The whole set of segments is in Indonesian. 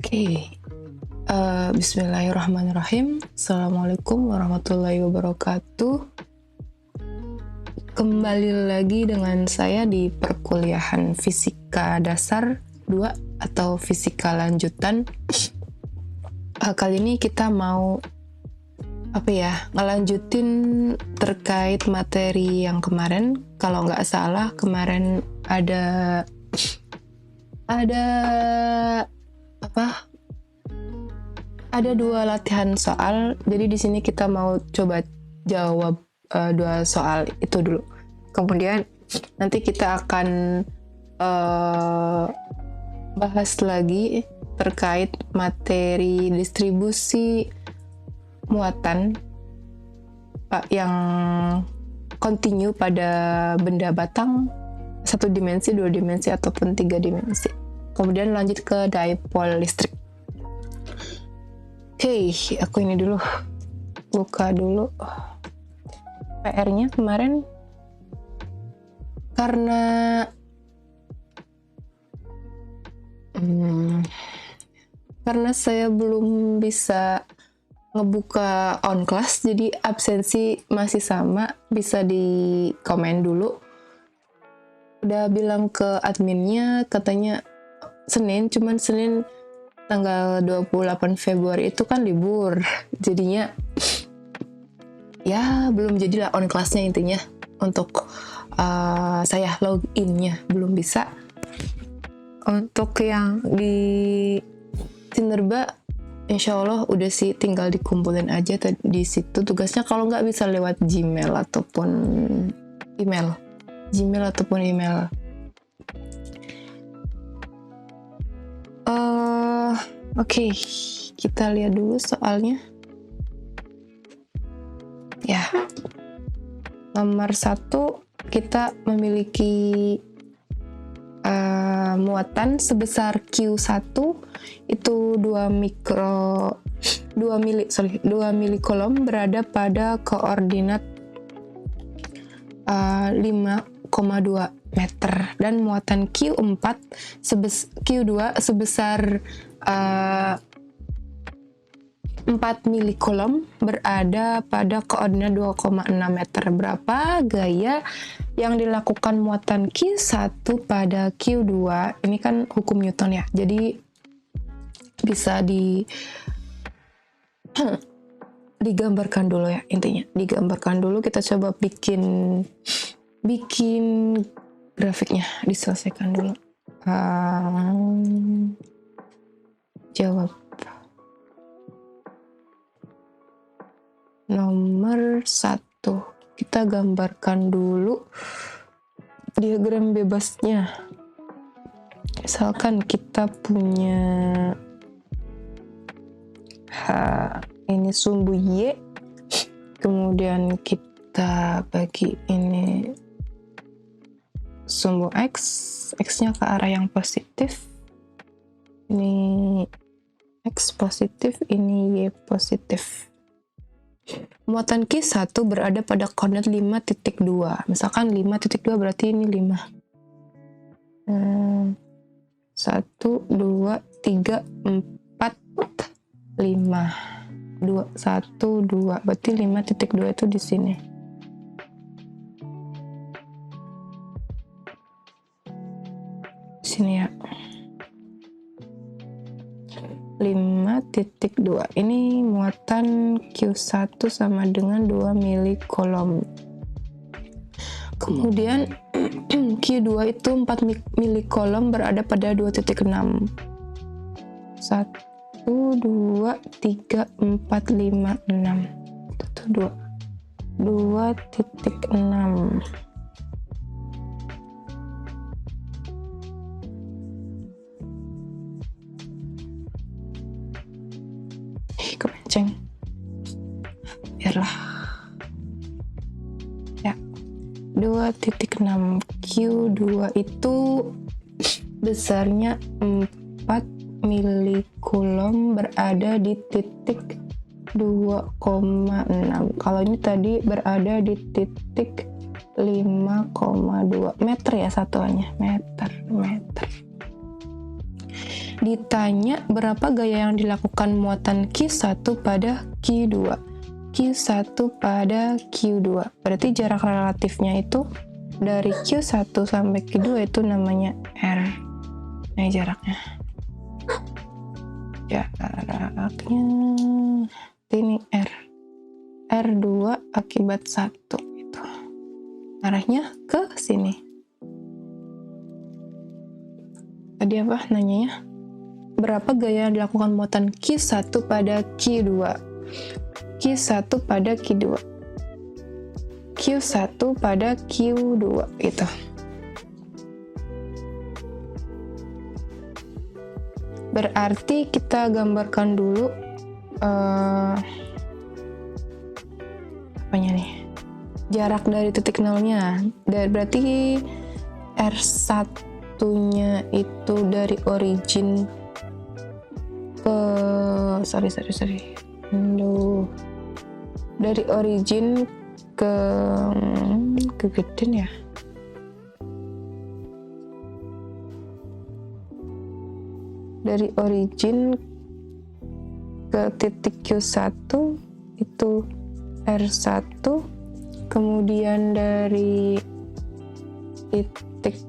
Oke, Bismillahirrahmanirrahim. Assalamualaikum warahmatullahi wabarakatuh. Kembali lagi dengan saya di perkuliahan Fisika Dasar 2 atau Fisika Lanjutan. Kali ini kita mau ngelanjutin terkait materi yang kemarin. Kalau nggak salah kemarin ada dua latihan soal. Jadi di sini kita mau coba jawab dua soal itu dulu. Kemudian nanti kita akan bahas lagi terkait materi distribusi muatan yang kontinu pada benda batang 1 dimensi, 2 dimensi ataupun 3 dimensi. Kemudian lanjut ke dipole listrik. Oke, aku ini dulu buka dulu PR-nya kemarin karena saya belum bisa ngebuka on class, jadi absensi masih sama, bisa di komen dulu. Udah bilang ke adminnya katanya Senin tanggal 28 Februari itu kan libur, jadinya ya belum jadilah on class-nya intinya. Untuk saya login-nya belum bisa. Untuk yang di Tinerba insya Allah udah sih, tinggal dikumpulin aja di situ tugasnya. Kalau nggak bisa lewat Gmail ataupun email. Oke, kita lihat dulu soalnya. Ya, nomor 1 kita memiliki muatan sebesar Q1 itu 2 milikolom berada pada koordinat 5,2 meter, dan muatan Q2 sebesar 4 milikolom berada pada koordinat 2,6 meter. Berapa gaya yang dilakukan muatan Q1 pada Q2? Ini kan hukum Newton ya, jadi bisa digambarkan dulu ya, intinya digambarkan dulu. Kita coba bikin grafiknya, diselesaikan dulu. Jawab nomor 1. Kita gambarkan dulu diagram bebasnya. Misalkan kita punya ini sumbu Y, kemudian kita bagi ini sumbu X-nya ke arah yang positif. Ini X positif, ini Y positif. Muatan Q1 berada pada koordinat 5.2. Misalkan 5.2 berarti ini 5. 1, 2, 3, 4, 5. 1, 2. Berarti 5.2 itu di sini. Sini ya. 5.2. Ini muatan Q1 sama dengan 2 milikolom. Kemudian Q2 itu 4 milikolom berada pada 2.6. 1, 2, 3, 4, 5, 6. Itu 2.6. Kepenceng. Biarlah. Ya. 2.6. Q2 itu besarnya 4 milikolom berada di titik 2,6. Kalau ini tadi berada di titik 5,2 meter ya satuannya, meter. Ditanya berapa gaya yang dilakukan muatan Q1 pada Q2. Q1 pada Q2. Berarti jarak relatifnya itu dari Q1 sampai Q2 itu namanya R. Nah, jaraknya. Jaraknya ini R. R2 akibat 1 itu. Arahnya ke sini. Tadi apa nanyanya? Berapa gaya yang dilakukan muatan Q1 pada Q2? Q1 pada Q2. Q1 pada Q2 itu. Berarti kita gambarkan dulu apanya nih? Jarak dari titik nolnya. Berarti R1-nya itu dari origin ke dari origin ke gedean ya. Dari origin ke titik Q1 itu R1, kemudian dari titik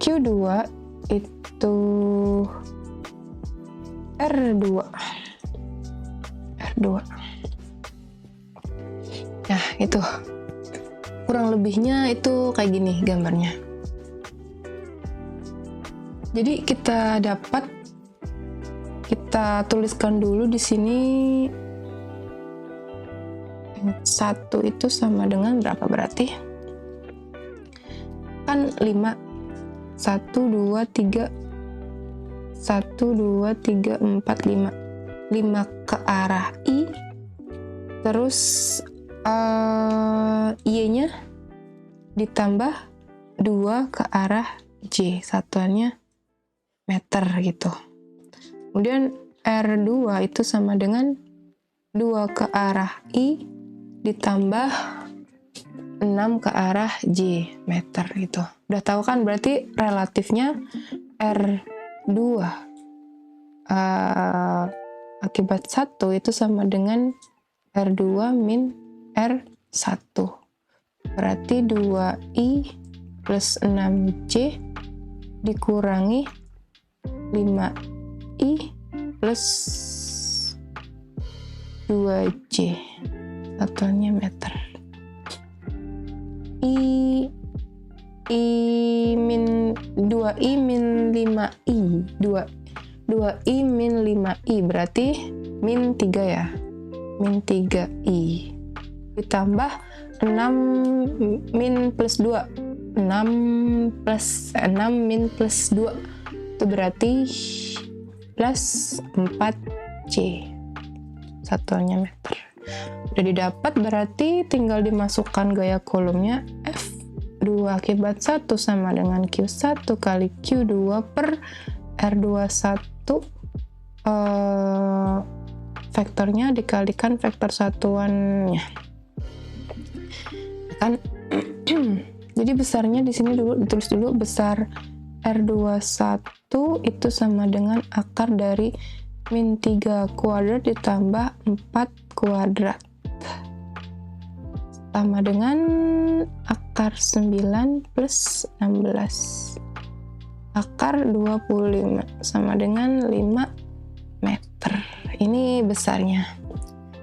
Q2 itu R2. Nah, itu kurang lebihnya itu kayak gini gambarnya. Jadi kita tuliskan dulu di sini 1 itu sama dengan berapa berarti? Kan 5. 1, 2, 3. 1, 2, 3, 4, 5. 5 ke arah I. Terus Y-nya ditambah 2 ke arah J. Satuannya meter gitu. Kemudian R2 itu sama dengan 2 ke arah I ditambah 6 ke arah J meter gitu. Udah tahu kan berarti relatifnya R2 akibat 1 itu sama dengan R2 min R1. Berarti 2I plus 6J dikurangi 5I plus 2J. Satuannya meter. I min 2I min 5I. 2I min 5I berarti min 3 ya. Min 3I. Ditambah 6 min plus 2. 6 min plus 2. Itu berarti plus 4C. Satuannya meter. Udah didapat berarti tinggal dimasukkan gaya kolomnya F2 akibat 1 sama dengan Q1 kali Q2 per R21 vektornya dikalikan vektor satuannya. Kan jadi besarnya di sini dulu ditulis dulu, besar R21 itu sama dengan akar dari min 3 kuadrat ditambah 4 kuadrat sama dengan akar 9 plus 16 akar 25 sama dengan 5 meter. Ini besarnya.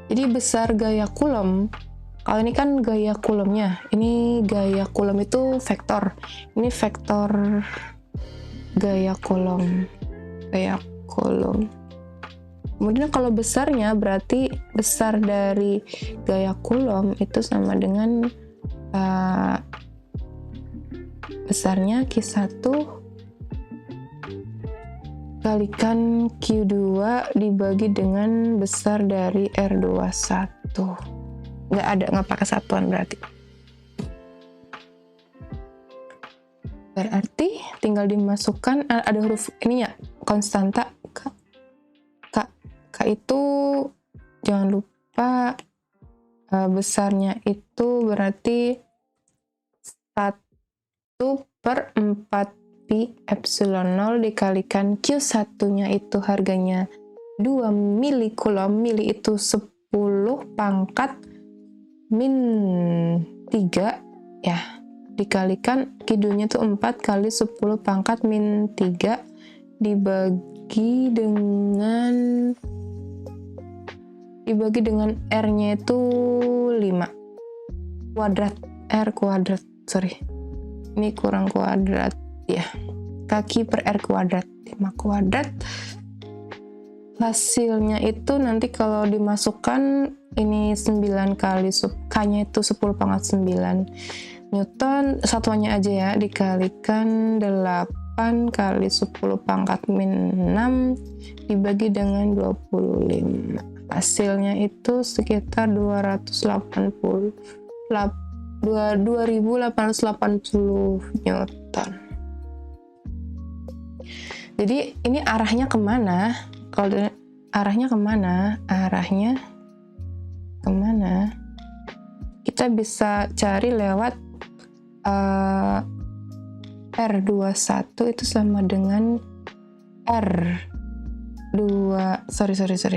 Jadi besar gaya Coulomb. Kalau ini kan gaya Coulombnya, ini gaya Coulomb itu vektor. Ini vektor gaya Coulomb. Kemudian kalau besarnya berarti besar dari gaya Coulomb itu sama dengan besarnya Q1 kalikan Q2 dibagi dengan besar dari R21. Nggak pakai satuan berarti. Berarti tinggal dimasukkan ada huruf ininya, konstanta K itu jangan lupa besarnya itu berarti 1/4 pi Pi epsilon 0 dikalikan Q1 nya itu harganya 2 milikulom, mili itu 10 pangkat min 3 ya, dikalikan Q2 nya itu 4 kali 10 pangkat min 3 dibagi dengan R nya itu 5 kuadrat, R kuadrat, sorry ini kurang kuadrat ya, kaki per R kuadrat, 5 kuadrat. Hasilnya itu nanti kalau dimasukkan ini 9 kali K nya itu 10 pangkat 9 Newton, satuannya aja ya, dikalikan 8 kali 10 pangkat min 6 dibagi dengan 25. Hasilnya itu sekitar 2880 Newton. Jadi ini arahnya kemana? Kalau arahnya kemana? Kita bisa cari lewat R21 itu sama dengan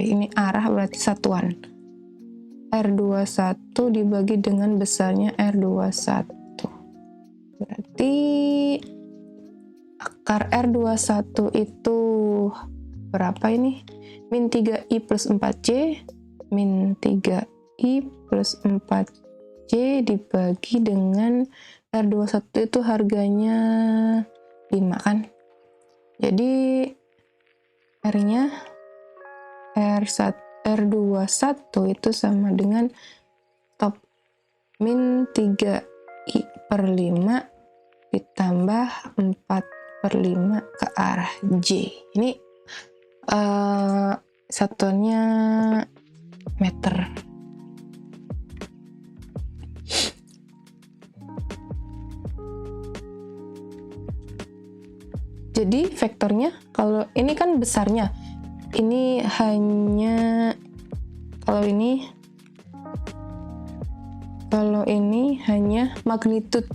ini arah berarti satuan. R21 dibagi dengan besarnya R21. Berarti akar R21 itu berapa ini? Min 3i plus 4j, min 3i plus 4j dibagi dengan R21 itu harganya 5 kan? Jadi R-nya R21 itu sama dengan top min 3i per 5 ditambah 4 per 5 ke arah J. Ini satuannya meter. Jadi vektornya, kalau ini kan besarnya, ini hanya kalau ini hanya magnitude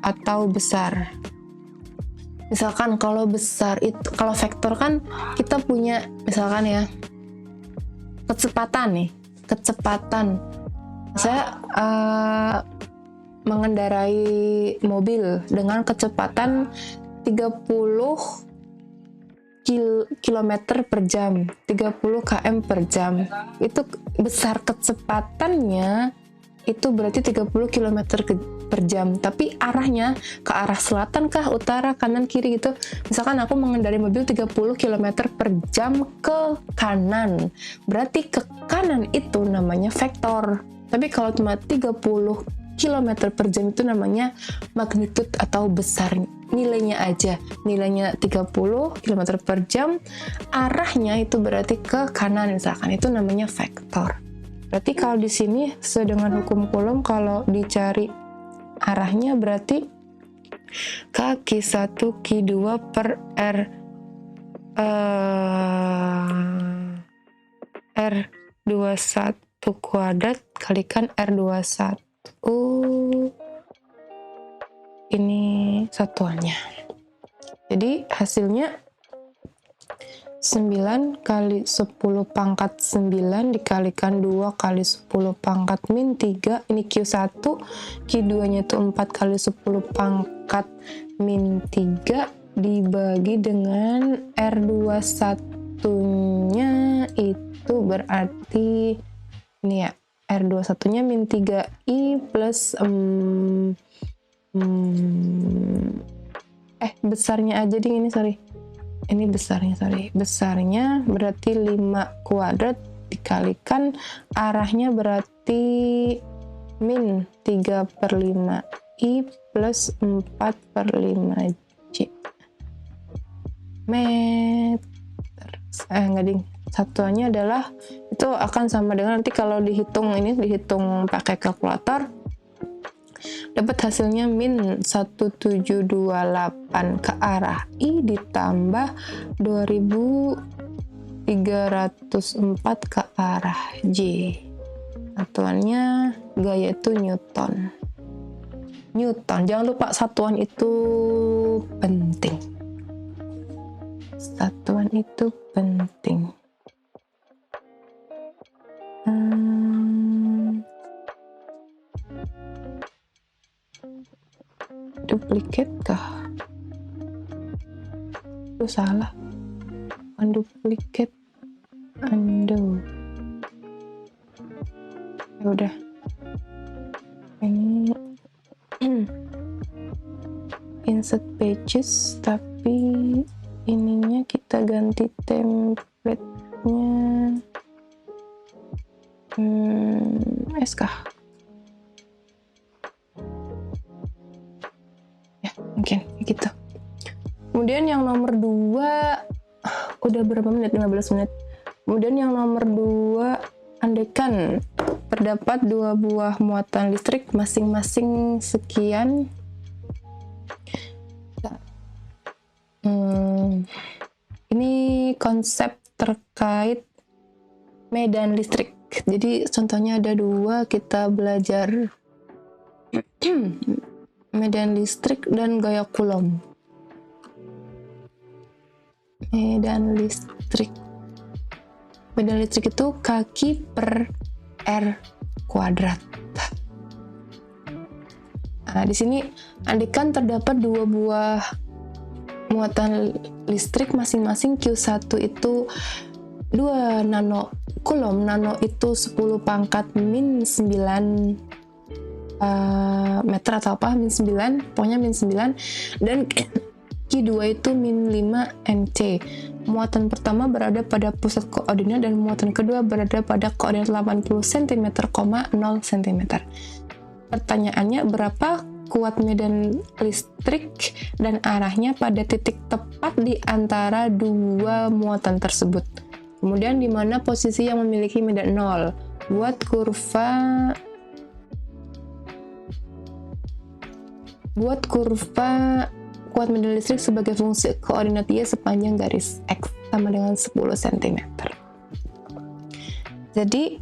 atau besar. Misalkan kalau besar itu, kalau vektor kan kita punya misalkan ya kecepatan. Saya mengendarai mobil dengan kecepatan 30 km per jam, 30 km per jam. Itu besar kecepatannya itu berarti 30 km per jam, tapi arahnya ke arah selatan kah, utara, kanan, kiri gitu. Misalkan aku mengendarai mobil 30 km per jam ke kanan, berarti ke kanan itu namanya vektor. Tapi kalau cuma 30 km per jam itu namanya magnitude atau besar, nilainya aja, nilainya 30 km per jam, arahnya itu berarti ke kanan misalkan, itu namanya vektor. Berarti kalau di sini sesuai dengan hukum Coulomb, kalau dicari arahnya berarti Q1 Q2 per R21 kuadrat kalikan R21. Ini satuannya. Jadi hasilnya 9 kali 10 pangkat 9 dikalikan 2 kali 10 pangkat min 3, ini Q1, Q2 nya itu 4 kali 10 pangkat min 3 dibagi dengan R21 nya itu berarti ini ya, R21 nya min 3i plus besarnya aja ding, ini sorry, ini besarnya berarti 5 kuadrat dikalikan arahnya berarti min 3 per 5 i plus 4 per 5 j meter. Enggak ding, satuannya adalah itu akan sama dengan nanti kalau dihitung pakai kalkulator dapat hasilnya min 1728 ke arah I ditambah 2304 ke arah J. Satuannya gaya itu Newton. Newton. Jangan lupa satuan itu penting. Satuan itu penting. Duplicate kah? Itu salah. Unduplicate, undo. Ya udah. Ini insert pages, tapi ininya kita ganti template-nya SK. Ya, mungkin gitu. Kemudian yang nomor 2, udah berapa menit? 15 menit. Kemudian yang nomor 2, andaikan terdapat 2 buah muatan listrik masing-masing sekian. Ini konsep terkait medan listrik. Jadi contohnya ada 2, kita belajar medan listrik dan gaya Coulomb. Medan listrik itu kaki per R kuadrat. Nah, di sini andaikan terdapat 2 buah muatan listrik masing-masing Q1 itu 2 nano Coulomb. Nano itu 10 pangkat min 9 meter atau apa, min 9, pokoknya min 9, dan Q2 itu min 5 mc. Muatan pertama berada pada pusat koordinat dan muatan kedua berada pada koordinat 80 cm, 0 cm. Pertanyaannya, berapa kuat medan listrik dan arahnya pada titik tepat di antara 2 muatan tersebut? Kemudian di mana posisi yang memiliki medan 0? Buat kurva kuat medan listrik sebagai fungsi koordinat Y sepanjang garis X sama dengan 10 cm. Jadi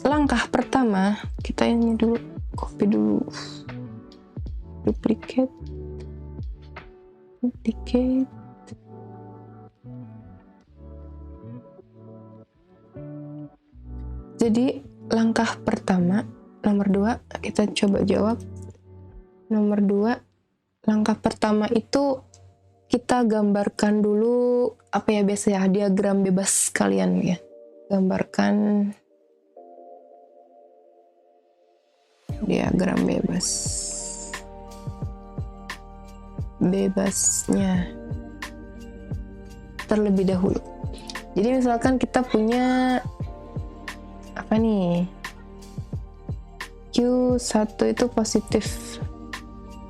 langkah pertama, kita ini dulu, copy dulu, duplicate. Jadi langkah pertama, nomor 2, kita coba jawab. Nomor 2, langkah pertama itu kita gambarkan dulu apa ya, biasa ya, diagram bebas kalian ya. Gambarkan diagram bebasnya terlebih dahulu. Jadi misalkan kita punya apa nih, Q1 itu positif,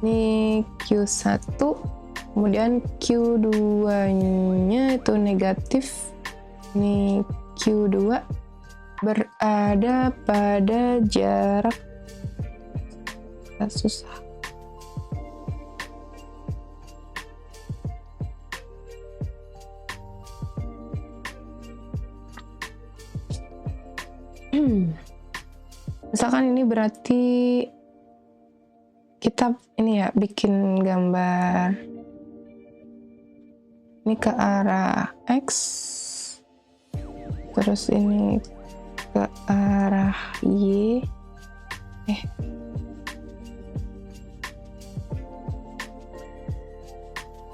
ini Q1, kemudian Q2 nya itu negatif, ini Q2 berada pada jarak, susah, misalkan ini berarti kita ini ya, bikin gambar ini ke arah X, terus ini ke arah Y,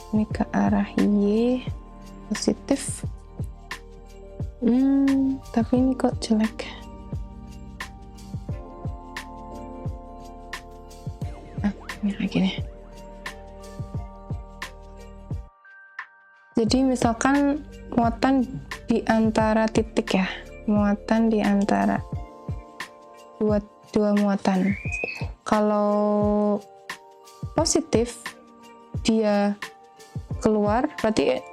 ini ke arah Y positif. Tapi ini kok jelek. Ini lagi nih. Jadi misalkan muatan di antara titik ya, muatan di antara dua muatan. Kalau positif dia keluar, berarti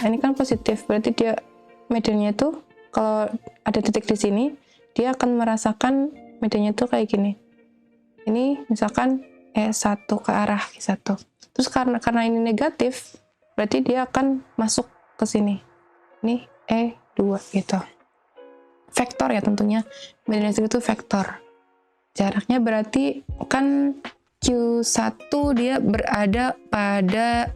ini kan positif, berarti dia medannya tuh kalau ada titik di sini, dia akan merasakan medannya tuh kayak gini. Ini misalkan E1 ke arah E1. Terus karena ini negatif, berarti dia akan masuk ke sini. Ini E2 gitu. Vektor ya tentunya. Medan listrik itu vektor. Jaraknya berarti kan Q1 dia berada pada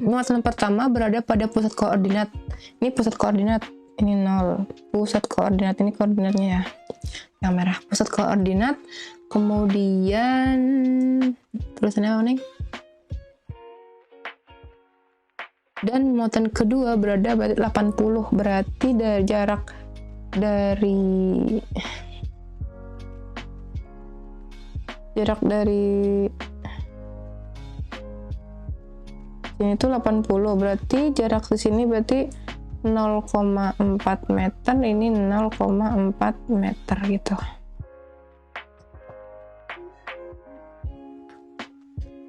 muatan pertama berada pada pusat koordinat. Ini pusat koordinat, ini 0. Pusat koordinat, ini koordinatnya ya. Yang merah, pusat koordinat. Kemudian tulisannya apa nih? Dan muatan kedua berada pada 80. Berarti jarak dari sini itu 80, berarti jarak ke sini berarti 0,4 meter, ini 0,4 meter gitu.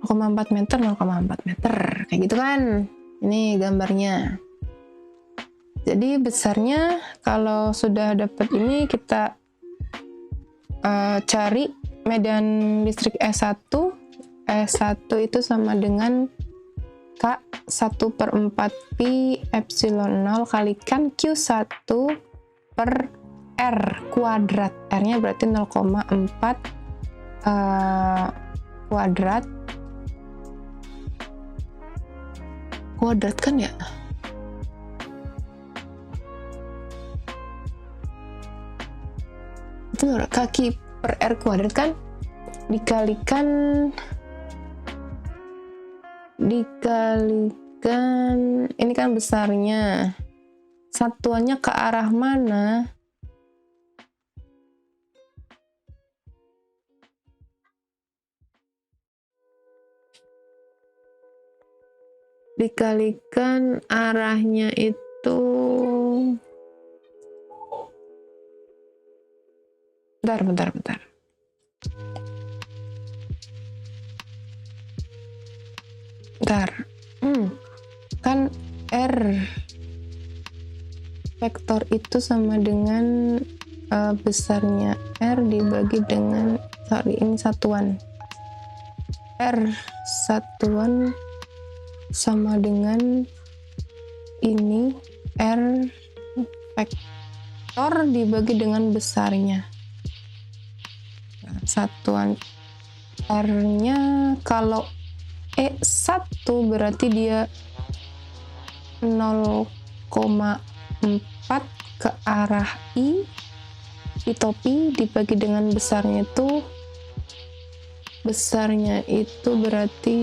0,4 meter, 0,4 meter, kayak gitu kan. Ini gambarnya. Jadi besarnya kalau sudah dapat ini kita cari medan listrik S1. S1 itu sama dengan K 1/4 Pi epsilon 0 kalikan Q1 per R kuadrat. R-nya berarti 0,4 kuadrat kan ya? Itu kaki per R kuadrat kan dikalikan ini kan besarnya, satuannya ke arah mana? Dikalikan arahnya itu bentar. Kan R vektor itu sama dengan besarnya R dibagi dengan ini satuan. R satuan sama dengan ini R vektor dibagi dengan besarnya. Satuan R-nya kalau E1 berarti dia 0,4 ke arah I topi dibagi dengan besarnya itu berarti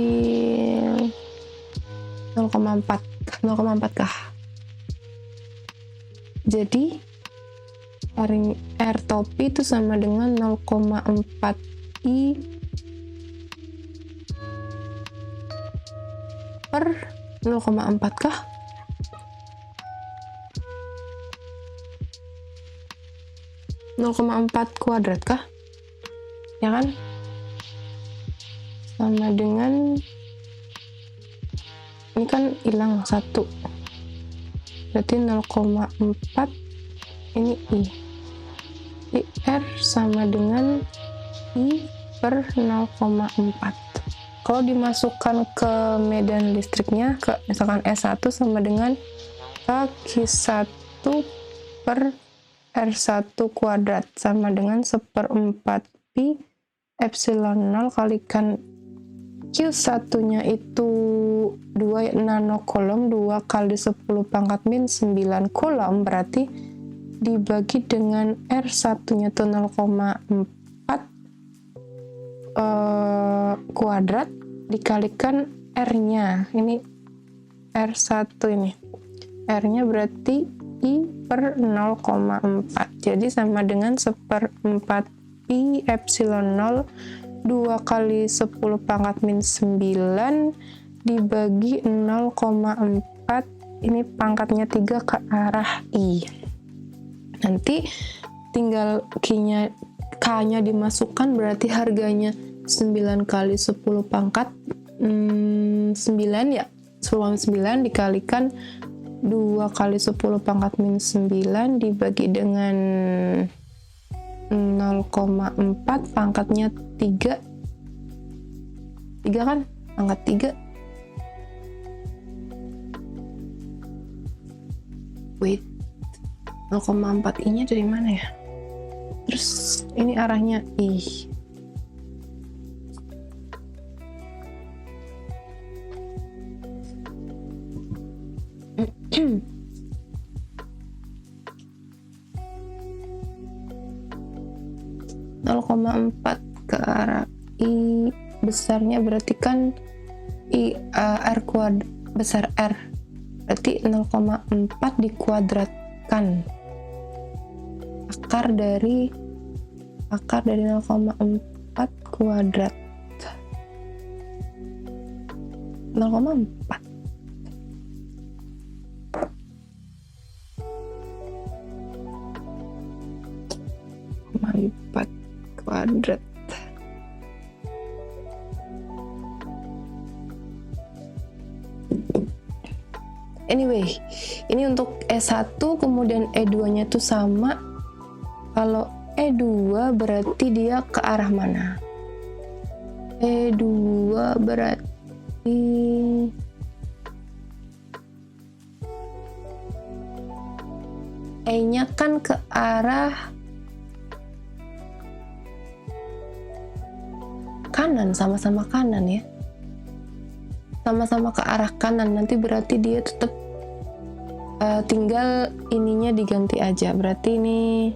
0,4 kah? Jadi R topi itu sama dengan 0,4 I per 0,4 kah? kuadrat kah? Ya kan? Sama dengan ini kan hilang 1. Berarti 0,4 ini I. R sama dengan I per 0,4. Kalau dimasukkan ke medan listriknya, ke misalkan S1 sama dengan Q1 per R1 kuadrat sama dengan 1/4 Pi epsilon 0 kalikan Q1-nya itu 2 nanocoulomb, 2 kali 10 pangkat min 9 coulomb, berarti dibagi dengan R1-nya itu 0,4 kuadrat dikalikan R-nya, ini R1 ini, R-nya berarti I per 0,4, jadi sama dengan 1/4 Pi epsilon 0 2 kali 10 pangkat min 9 dibagi 0,4, ini pangkatnya 3 ke arah I. Nanti tinggal K-nya dimasukkan, berarti harganya 9 kali 10 pangkat 9 ya, 10,9 dikalikan 2 kali 10 pangkat min 9 dibagi dengan 0,4 pangkatnya 3 kan, pangkat 3. Wait, 0,4 I nya dari mana ya? Terus ini arahnya ih. (0,4) ke arah I besarnya berarti kan R kuadrat besar R berarti 0,4 dikuadratkan akar dari 0,4 kuadrat 0,4 kuadrat. Anyway, ini untuk E1 kemudian E2-nya tuh sama. Kalau E2 berarti dia ke arah mana? E2 berarti E-nya kan ke arah kanan, sama-sama kanan ya, sama-sama ke arah kanan. Nanti berarti dia tetap tinggal ininya diganti aja. Berarti ini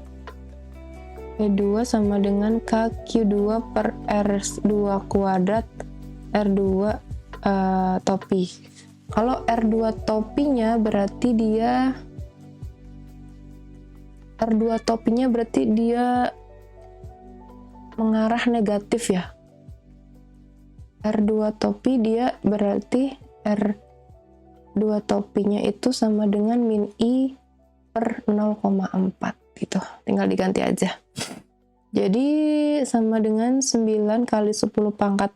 E2 sama dengan KQ2 per R2 kuadrat R2 topi. Kalau R2 topinya berarti dia mengarah negatif ya. R2 topi dia berarti R2 topinya itu sama dengan min I per 0,4 gitu. Tinggal diganti aja. Jadi sama dengan 9 kali 10 pangkat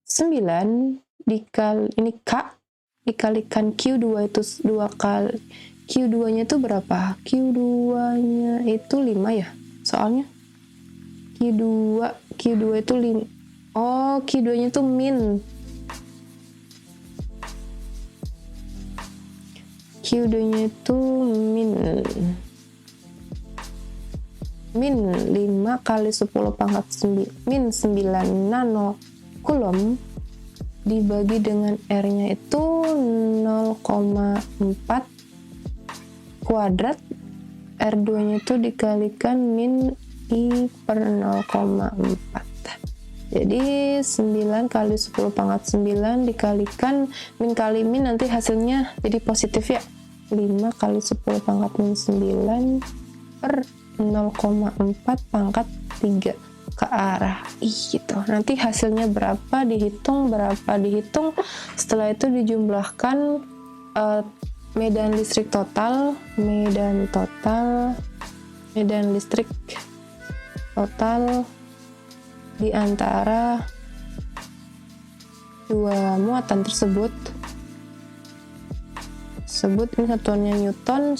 9 dikali ini K dikalikan Q2 itu 2 kali. Q2-nya itu berapa? Q2-nya itu 5 ya. Soalnya Q2 itu 5. Oh, Q2-nya itu min. Q2-nya itu min 5 kali 10 pangkat 9 min 9 nano coulomb dibagi dengan R-nya itu 0,4 kuadrat. R2-nya itu dikalikan min I per 0,4. Jadi 9 kali 10 pangkat 9 dikalikan min kali min, nanti hasilnya jadi positif ya. 5 kali 10 pangkat min 9 per 0,4 pangkat 3 ke arah I gitu. Nanti hasilnya berapa dihitung. Setelah itu dijumlahkan medan listrik total di antara dua muatan tersebut. Ini satuannya Newton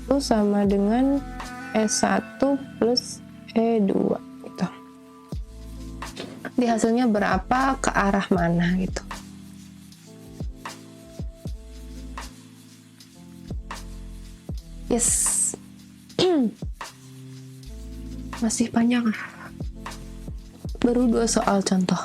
itu sama dengan E1 plus E2 gitu. Di hasilnya berapa, ke arah mana gitu. Yes. Masih panjang, baru 2 soal contoh.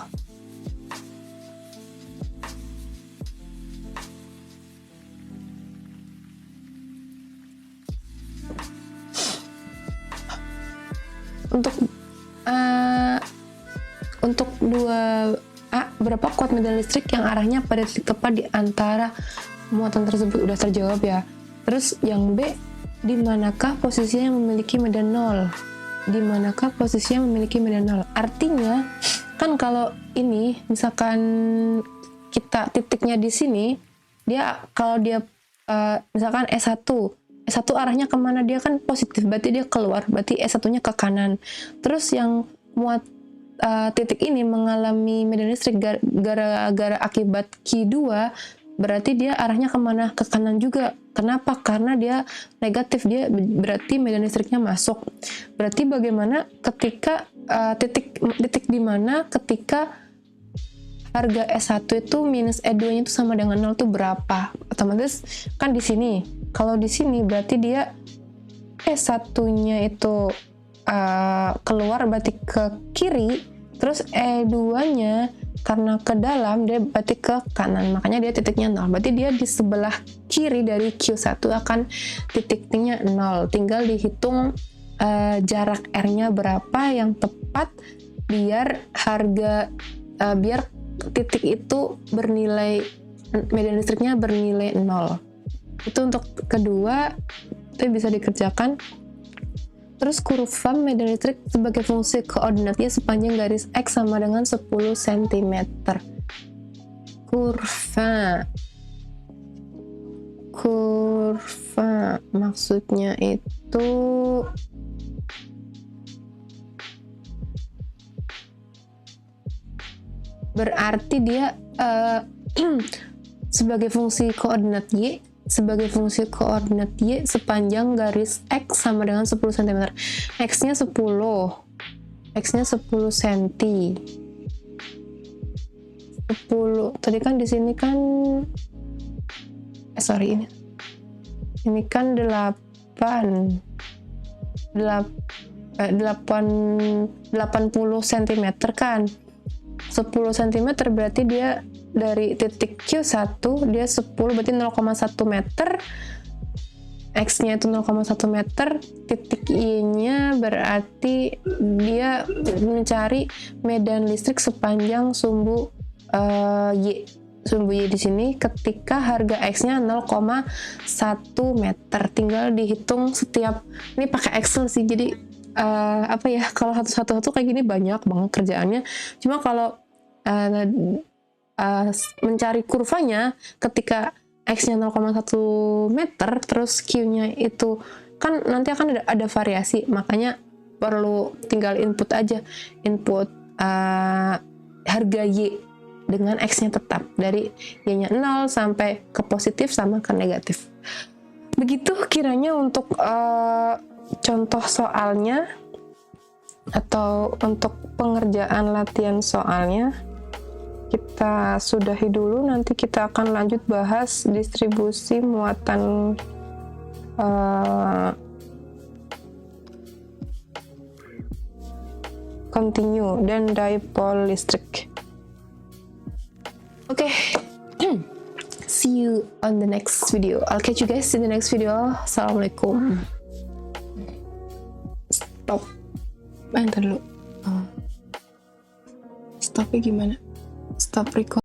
Untuk 2A, berapa kuat medan listrik yang arahnya pada titik tepat di antara muatan tersebut, udah terjawab ya. Terus yang B, di manakah posisinya memiliki medan 0? Artinya kan kalau ini misalkan kita titiknya di sini, kalau dia misalkan E1 arahnya kemana, dia kan positif, berarti dia keluar, berarti E1-nya ke kanan. Terus yang muat titik ini mengalami medan listrik gara-gara akibat Q2, berarti dia arahnya kemana? Ke kanan juga. Kenapa? Karena dia negatif, dia berarti medan listriknya masuk. Berarti bagaimana ketika titik di mana ketika harga S1 itu minus E2-nya itu sama dengan 0 itu berapa? Otomatis kan di sini. Kalau di sini berarti dia E1-nya itu keluar berarti ke kiri, terus E2-nya karena ke dalam dia berarti ke kanan, makanya dia titiknya 0. Berarti dia di sebelah kiri dari Q1 akan titiknya 0. Tinggal dihitung jarak R-nya berapa yang tepat biar biar titik itu bernilai, medan listriknya bernilai 0. Itu untuk kedua, itu bisa dikerjakan. Terus kurva medan listrik sebagai fungsi koordinatnya sepanjang garis X sama dengan 10 cm. Kurva maksudnya itu berarti dia sebagai fungsi koordinat Y sepanjang garis X sama dengan 10 cm. X-nya 10 cm. 10. Tadi kan di sini kan ini kan 80 cm kan. 10 cm berarti dia dari titik Q1 dia 10 berarti 0,1 meter, X-nya itu 0,1 meter, titik Y-nya berarti dia mencari medan listrik sepanjang sumbu Y di sini ketika harga X-nya 0,1 meter. Tinggal dihitung setiap, ini pakai Excel sih, jadi kalau satu-satu kayak gini banyak banget kerjaannya. Cuma kalau mencari kurvanya ketika X-nya 0,1 meter terus Q-nya itu kan nanti akan ada variasi, makanya perlu tinggal input harga Y dengan X-nya tetap dari Y-nya 0 sampai ke positif sama ke negatif. Begitu kiranya untuk contoh soalnya atau untuk pengerjaan latihan soalnya. Kita sudahi dulu, nanti kita akan lanjut bahas distribusi muatan continue dan dipole listrik. Oke. See you on the next video. I'll catch you guys in the next video. Assalamualaikum. Stop. Bentar dulu. Stopnya gimana? Stop record.